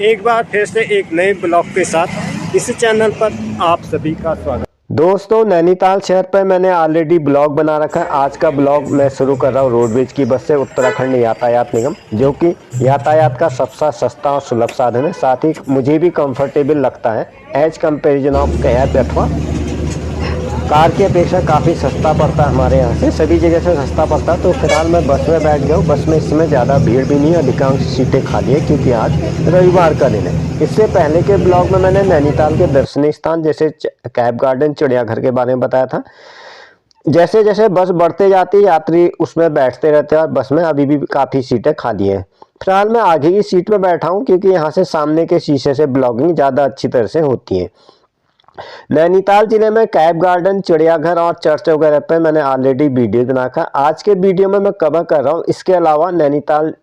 एक बार फिर से एक नए ब्लॉग के साथ इस चैनल पर आप सभी का स्वागत। दोस्तों, नैनीताल शहर पर मैंने ऑलरेडी ब्लॉग बना रखा है। आज का ब्लॉग मैं शुरू कर रहा हूँ रोडवेज की बस से, उत्तराखंड यातायात निगम, जो कि यातायात का सबसे सस्ता और सुलभ साधन है। साथ ही मुझे भी कंफर्टेबल लगता है एज कंपेरिजन ऑफ कैब अथवा कार की अपेक्षा काफ़ी सस्ता पड़ता है। हमारे यहाँ से सभी जगह से सस्ता पड़ता है। तो फिलहाल मैं बस में बैठ गया हूँ। बस में इस समय ज़्यादा भीड़ भी नहीं है, अधिकांश सीटें खाली है क्योंकि आज रविवार का दिन है। इससे पहले के ब्लॉग में मैंने नैनीताल के दर्शनीय स्थान जैसे कैब गार्डन, चिड़ियाघर के बारे में बताया था। जैसे जैसे बस बढ़ते जाती है यात्री उसमें बैठते रहते हैं और बस में अभी भी काफ़ी सीटें खाली हैं। फिलहाल मैं आगे की सीट में बैठा हूँ क्योंकि यहाँ से सामने के शीशे से ब्लॉगिंग ज़्यादा अच्छी तरह से होती है। नैनीताल जिले में कैब गार्डन, चिड़ियाघर और चर्च वगैरह पे मैंने ऑलरेडी वीडियो बना रखा। आज के वीडियो में मैं कवर कर रहा हूँ। इसके अलावा नैनीताल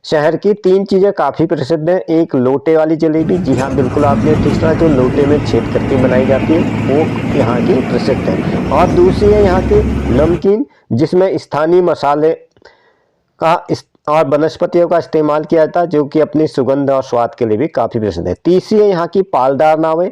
शहर की 3 चीज़ें काफ़ी प्रसिद्ध हैं। एक लोटे वाली जलेबी, जी हाँ बिल्कुल आपने ठीक सुना, जो लोटे में छेद करके बनाई जाती है वो यहाँ की प्रसिद्ध है। और दूसरी है यहाँ की नमकीन, जिसमें स्थानीय मसाले का और वनस्पतियों का इस्तेमाल किया जाता है, जो कि अपनी सुगंध और स्वाद के लिए भी काफ़ी प्रसिद्ध है। तीसरी है यहाँ की पालदार नावें।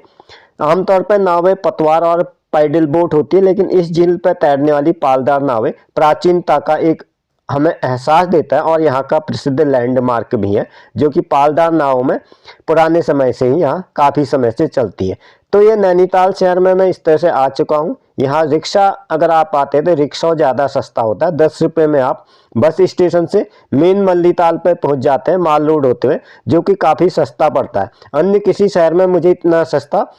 आमतौर पर नावें पतवार और पैडल बोट होती है, लेकिन इस झील पर तैरने वाली पालदार नावें प्राचीनता का एक हमें एहसास देता है और यहाँ का प्रसिद्ध लैंडमार्क भी है, जो कि पालदार नावों में पुराने समय से ही यहाँ काफ़ी समय से चलती है। तो ये नैनीताल शहर में मैं इस तरह से आ चुका हूँ। यहाँ रिक्शा अगर आप आते हैं तो रिक्शा ज़्यादा सस्ता होता है। 10 रुपये में आप बस स्टेशन से मेन मल्लीताल पर पहुँच जाते हैं माल रोड होते हुए, जो कि काफ़ी सस्ता पड़ता है। अन्य किसी शहर में मुझे इतना सस्ता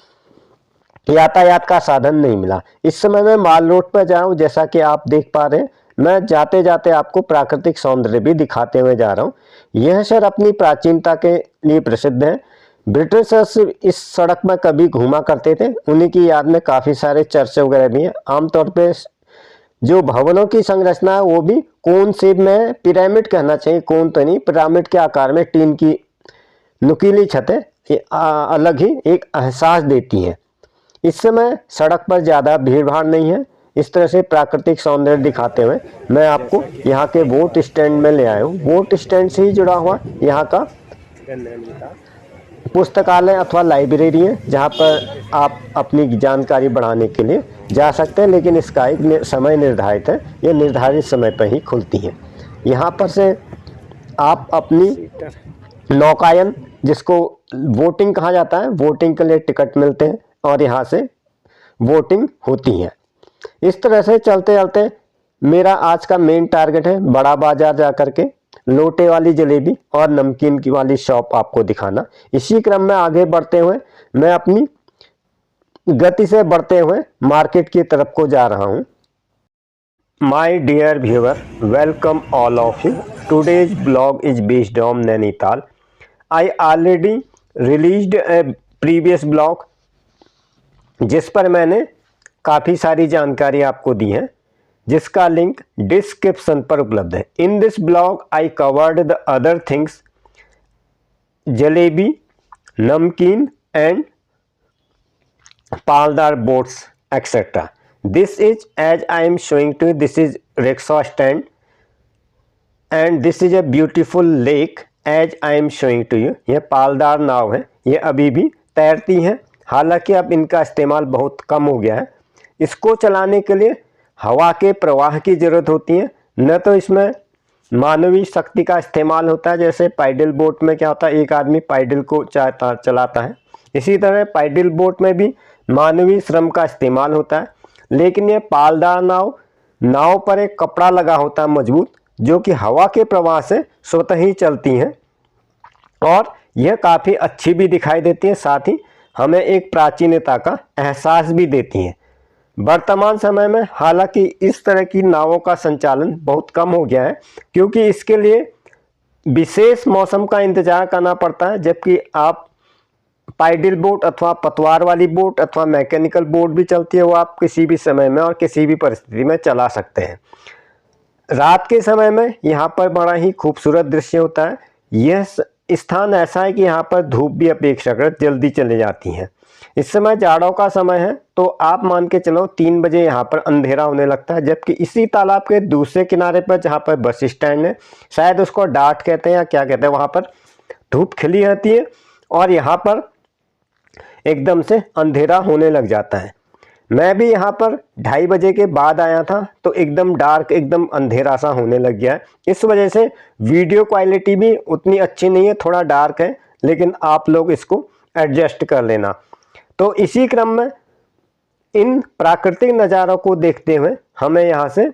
यातायात का साधन नहीं मिला। इस समय मैं माल रोड पर जाऊँ, जैसा कि आप देख पा रहे हैं। मैं जाते जाते आपको प्राकृतिक सौंदर्य भी दिखाते हुए जा रहा हूँ। यह शहर अपनी प्राचीनता के लिए प्रसिद्ध है। ब्रिटिशर्स इस सड़क में कभी घूमा करते थे, उन्हीं की याद में काफ़ी सारे चर्च वगैरह भी हैं। आमतौर पे जो भवनों की संरचना है वो भी कोन शेप में, पिरामिड कहना चाहिए, कोन तो नहीं, पिरामिड के आकार में टीन की नुकीली छतें अलग ही एक एहसास देती हैं। इस समय सड़क पर ज़्यादा भीड़ भाड़ नहीं है। इस तरह से प्राकृतिक सौंदर्य दिखाते हुए मैं आपको यहाँ के वोट स्टैंड में ले आया हूँ। वोट स्टैंड से ही जुड़ा हुआ यहाँ का पुस्तकालय अथवा लाइब्रेरी है, जहाँ पर आप अपनी जानकारी बढ़ाने के लिए जा सकते हैं, लेकिन इसका एक समय निर्धारित है। ये निर्धारित समय पर ही खुलती है। यहाँ पर से आप अपनी नौकायन, जिसको वोटिंग कहा जाता है, वोटिंग के लिए टिकट मिलते हैं और यहाँ से वोटिंग होती है। इस तरह से चलते चलते मेरा आज का मेन टारगेट है बड़ा बाजार जा करके लोटे वाली जलेबी और नमकीन की वाली शॉप आपको दिखाना। इसी क्रम में आगे बढ़ते हुए मैं अपनी गति से बढ़ते हुए मार्केट की तरफ को जा रहा हूँ। My dear viewer, welcome all of you. Today's blog is based on Nainital. I already released a previous blog, जिस पर मैंने काफ़ी सारी जानकारी आपको दी है, जिसका लिंक डिस्क्रिप्शन पर उपलब्ध है। In this blog I covered the other things, jalebi, namkeen and paaldar boats etcetera. This is as I am showing to, this is rickshaw stand and this is a beautiful lake as I am showing to you. ये पालदार नाव है, ये अभी भी तैरती हैं, हालांकि अब इनका इस्तेमाल बहुत कम हो गया है। इसको चलाने के लिए हवा के प्रवाह की ज़रूरत होती है, न तो इसमें मानवीय शक्ति का इस्तेमाल होता है। जैसे पैडल बोट में क्या होता है, एक आदमी पैडल को चलाता है, इसी तरह पैडल बोट में भी मानवीय श्रम का इस्तेमाल होता है। लेकिन ये पालदार नाव पर एक कपड़ा लगा होता है मजबूत, जो कि हवा के प्रवाह से स्वतः ही चलती हैं और यह काफ़ी अच्छी भी दिखाई देती है, साथ ही हमें एक प्राचीनता का एहसास भी देती हैं। वर्तमान समय में हालांकि इस तरह की नावों का संचालन बहुत कम हो गया है, क्योंकि इसके लिए विशेष मौसम का इंतजार करना पड़ता है, जबकि आप पैडल बोट अथवा पतवार वाली बोट अथवा मैकेनिकल बोट भी चलती है, वो आप किसी भी समय में और किसी भी परिस्थिति में चला सकते हैं। रात के समय में यहाँ पर बड़ा ही खूबसूरत दृश्य होता है। यह स्थान ऐसा है कि यहाँ पर धूप भी अपेक्षाकृत जल्दी चले जाती है। इस समय जाड़ों का समय है, तो आप मान के चलो 3 बजे यहाँ पर अंधेरा होने लगता है, जबकि इसी तालाब के दूसरे किनारे पर जहाँ पर बस स्टैंड है, शायद उसको डाट कहते हैं या क्या कहते हैं, वहाँ पर धूप खिली रहती है और यहाँ पर एकदम से अंधेरा होने लग जाता है। मैं भी यहाँ पर 2:30 बजे के बाद आया था तो एकदम डार्क, एकदम अंधेरा सा होने लग गया है। इस वजह से वीडियो क्वालिटी भी उतनी अच्छी नहीं है, थोड़ा डार्क है, लेकिन आप लोग इसको एडजस्ट कर लेना। तो इसी क्रम में इन प्राकृतिक नज़ारों को देखते हुए हमें यहाँ से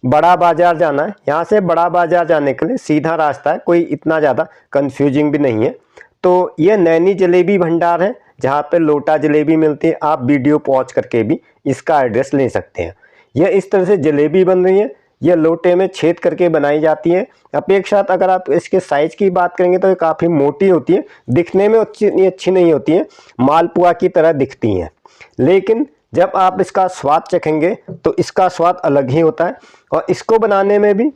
बड़ा बाजार जाना है। यहाँ से बड़ा बाजार जाने के लिए सीधा रास्ता है, कोई इतना ज़्यादा कंफ्यूजिंग भी नहीं है। तो ये नैनी जलेबी भंडार है जहाँ पे लोटा जलेबी मिलती है। आप वीडियो पॉज करके भी इसका एड्रेस ले सकते हैं। यह इस तरह से जलेबी बन रही है, यह लोटे में छेद करके बनाई जाती है। अपेक्षात अगर आप इसके साइज़ की बात करेंगे तो ये काफ़ी मोटी होती है, दिखने में अच्छी नहीं होती है, मालपुआ की तरह दिखती हैं। लेकिन जब आप इसका स्वाद चखेंगे तो इसका स्वाद अलग ही होता है। और इसको बनाने में भी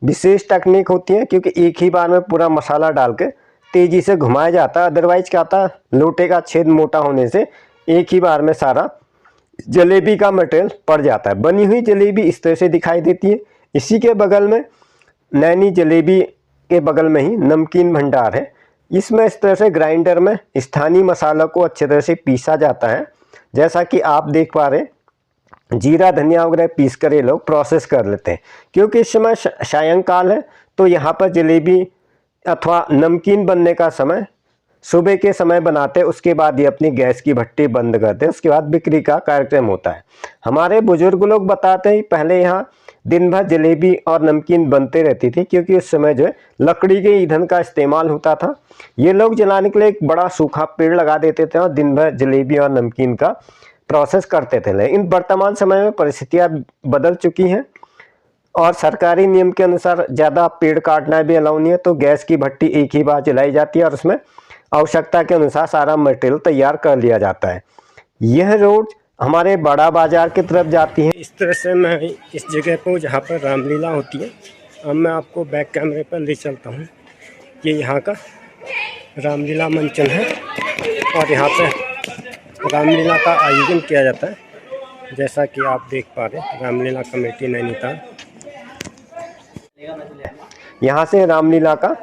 विशेष टेक्निक होती है, क्योंकि एक ही बार में पूरा मसाला डाल के तेज़ी से घुमाया जाता है। अदरवाइज क्या होता है, लोटे का छेद मोटा होने से एक ही बार में सारा जलेबी का मटेरियल पड़ जाता है। बनी हुई जलेबी इस तरह से दिखाई देती है। इसी के बगल में नैनी जलेबी के बगल में ही नमकीन भंडार है। इसमें इस तरह से ग्राइंडर में स्थानीय मसाला को अच्छी तरह से पीसा जाता है। जैसा कि आप देख पा रहे हैं, जीरा धनिया वगैरह पीस कर ये लोग प्रोसेस कर लेते हैं। क्योंकि इस समय सायंकाल है तो यहाँ पर जलेबी अथवा नमकीन बनने का समय सुबह के समय बनाते हैं। उसके बाद ये अपनी गैस की भट्टी बंद करते हैं, उसके बाद बिक्री का कार्यक्रम होता है। हमारे बुजुर्ग लोग बताते हैं पहले यहाँ दिन भर जलेबी और नमकीन बनते रहती थी, क्योंकि उस समय जो है लकड़ी के ईंधन का इस्तेमाल होता था। ये लोग जलाने के लिए एक बड़ा सूखा पेड़ लगा देते थे और दिन भर जलेबी और नमकीन का प्रोसेस करते थे। लेकिन वर्तमान समय में परिस्थितियाँ बदल चुकी हैं और सरकारी नियम के अनुसार ज़्यादा पेड़ काटना भी अलाउ नहीं है। तो गैस की भट्टी एक ही बार जलाई जाती है और उसमें आवश्यकता के अनुसार सारा मटेरियल तैयार कर लिया जाता है। यह रोड हमारे बड़ा बाजार की तरफ जाती है। इस तरह से मैं इस जगह पर जहाँ पर रामलीला होती है, अब मैं आपको बैक कैमरे पर ले चलता हूँ। ये यहाँ का रामलीला मंचन है और यहाँ पे रामलीला का आयोजन किया जाता है। जैसा कि आप देख पा रहे हैं, रामलीला कमेटी नैनीताल, यहाँ से रामलीला का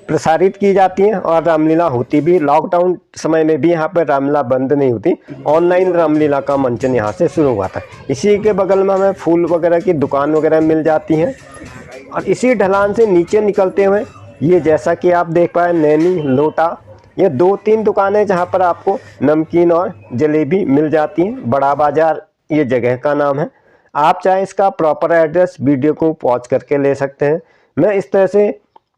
प्रसारित की जाती है और रामलीला होती भी। लॉकडाउन समय में भी यहाँ पर रामलीला बंद नहीं होती, ऑनलाइन रामलीला का मंचन यहाँ से शुरू हुआ था। इसी के बगल में हमें फूल वगैरह की दुकान वगैरह मिल जाती हैं। और इसी ढलान से नीचे निकलते हुए ये जैसा कि आप देख पाए नैनी लोटा, ये 2-3 दुकानें जहाँ पर आपको नमकीन और जलेबी मिल जाती हैं। बड़ा बाजार ये जगह का नाम है। आप चाहे इसका प्रॉपर एड्रेस वीडियो को पॉज करके ले सकते हैं। मैं इस तरह से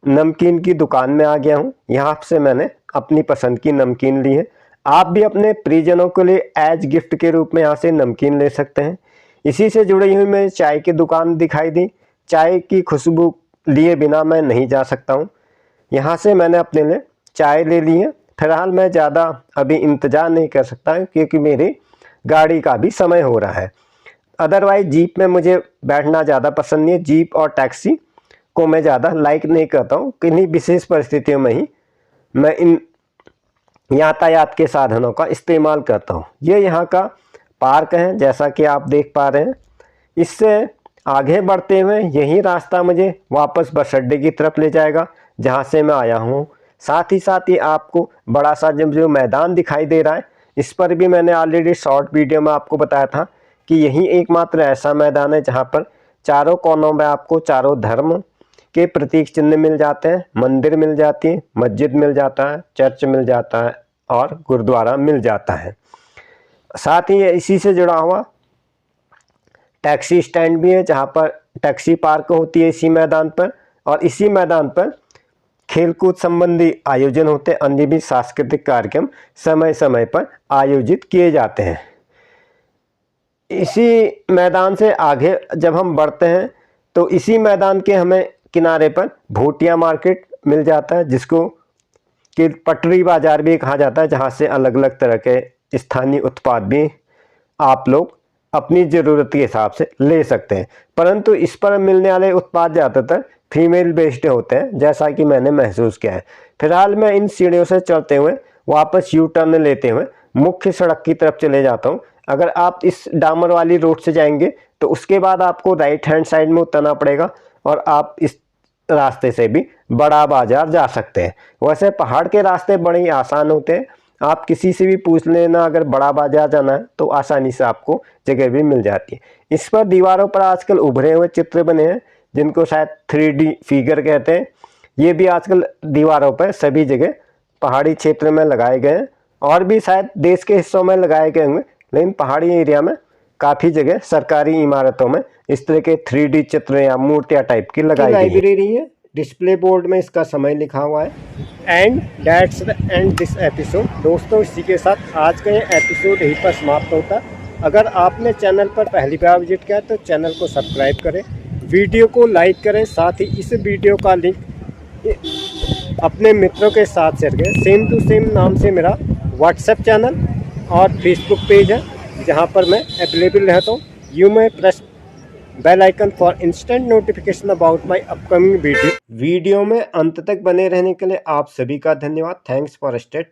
नमकीन की दुकान में आ गया हूँ। यहाँ से मैंने अपनी पसंद की नमकीन ली है। आप भी अपने परिजनों के लिए एज गिफ्ट के रूप में यहाँ से नमकीन ले सकते हैं। इसी से जुड़ी हुई मैं चाय की दुकान दिखाई दी। चाय की खुशबू लिए बिना मैं नहीं जा सकता हूँ। यहाँ से मैंने अपने लिए चाय ले ली है। फिलहाल मैं ज़्यादा अभी इंतज़ार नहीं कर सकता क्योंकि मेरी गाड़ी का भी समय हो रहा है। अदरवाइज जीप में मुझे बैठना ज़्यादा पसंद नहीं है। जीप और टैक्सी को मैं ज़्यादा लाइक नहीं करता हूँ। किन्हीं विशेष परिस्थितियों में ही मैं इन यातायात के साधनों का इस्तेमाल करता हूँ। ये यहाँ का पार्क है जैसा कि आप देख पा रहे हैं। इससे आगे बढ़ते हुए यही रास्ता मुझे वापस बस अड्डे की तरफ ले जाएगा जहाँ से मैं आया हूँ। साथ ही आपको बड़ा सा जो मैदान दिखाई दे रहा है, इस पर भी मैंने ऑलरेडी शॉर्ट वीडियो में आपको बताया था कि यही एकमात्र ऐसा मैदान है जहाँ पर चारों कोनों में आपको चारों धर्म के प्रतीक चिन्ह मिल जाते हैं। मंदिर मिल जाती है, मस्जिद मिल जाता है, चर्च मिल जाता है और गुरुद्वारा मिल जाता है। साथ ही इसी से जुड़ा हुआ टैक्सी स्टैंड भी है जहाँ पर टैक्सी पार्क होती है इसी मैदान पर। और इसी मैदान पर खेलकूद संबंधी आयोजन होते हैं। अन्य भी सांस्कृतिक कार्यक्रम समय समय पर आयोजित किए जाते हैं। इसी मैदान से आगे जब हम बढ़ते हैं तो इसी मैदान के हमें किनारे पर भोटिया मार्केट मिल जाता है, जिसको कि पटरी बाजार भी कहा जाता है, जहाँ से अलग अलग तरह के स्थानीय उत्पाद भी आप लोग अपनी ज़रूरत के हिसाब से ले सकते हैं। परंतु इस पर मिलने वाले उत्पाद ज़्यादातर फीमेल बेस्ड होते हैं, जैसा कि मैंने महसूस किया है। फिलहाल मैं इन सीढ़ियों से चलते हुए वापस यू टर्न लेते हुए मुख्य सड़क की तरफ चले जाता हूँ। अगर आप इस डामर वाली रोड से जाएंगे तो उसके बाद आपको राइट हैंड साइड में उतरना पड़ेगा और आप इस रास्ते से भी बड़ा बाजार जा सकते हैं। वैसे पहाड़ के रास्ते बड़े ही आसान होते हैं, आप किसी से भी पूछ लेना, अगर बड़ा बाजार जाना है तो आसानी से आपको जगह भी मिल जाती है। इस पर दीवारों पर आजकल उभरे हुए चित्र बने हैं जिनको शायद 3D फिगर कहते हैं। ये भी आजकल दीवारों पर सभी जगह पहाड़ी क्षेत्र में लगाए गए हैं, और भी शायद देश के हिस्सों में लगाए गए होंगे, लेकिन पहाड़ी एरिया में काफ़ी जगह सरकारी इमारतों में इस तरह के 3D चित्र या मूर्तियाँ टाइप की लगाई गई है। लाइब्रेरी है, डिस्प्ले बोर्ड में इसका समय लिखा हुआ है। And that's the end this episode. दोस्तों, इसी के साथ आज का ये एपिसोड यहीं पर समाप्त होता है। अगर आपने चैनल पर पहली बार विजिट किया तो चैनल को सब्सक्राइब करें, वीडियो को लाइक करें, साथ ही इस वीडियो का लिंक अपने मित्रों के साथ शेयर करें। सेम टू सेम नाम से मेरा व्हाट्सएप चैनल और फेसबुक पेज है जहां पर मैं अवेलेबल रहता हूँ। You may press bell icon for instant notification about my upcoming video में अंत तक बने रहने के लिए आप सभी का धन्यवाद। Thanks for stay.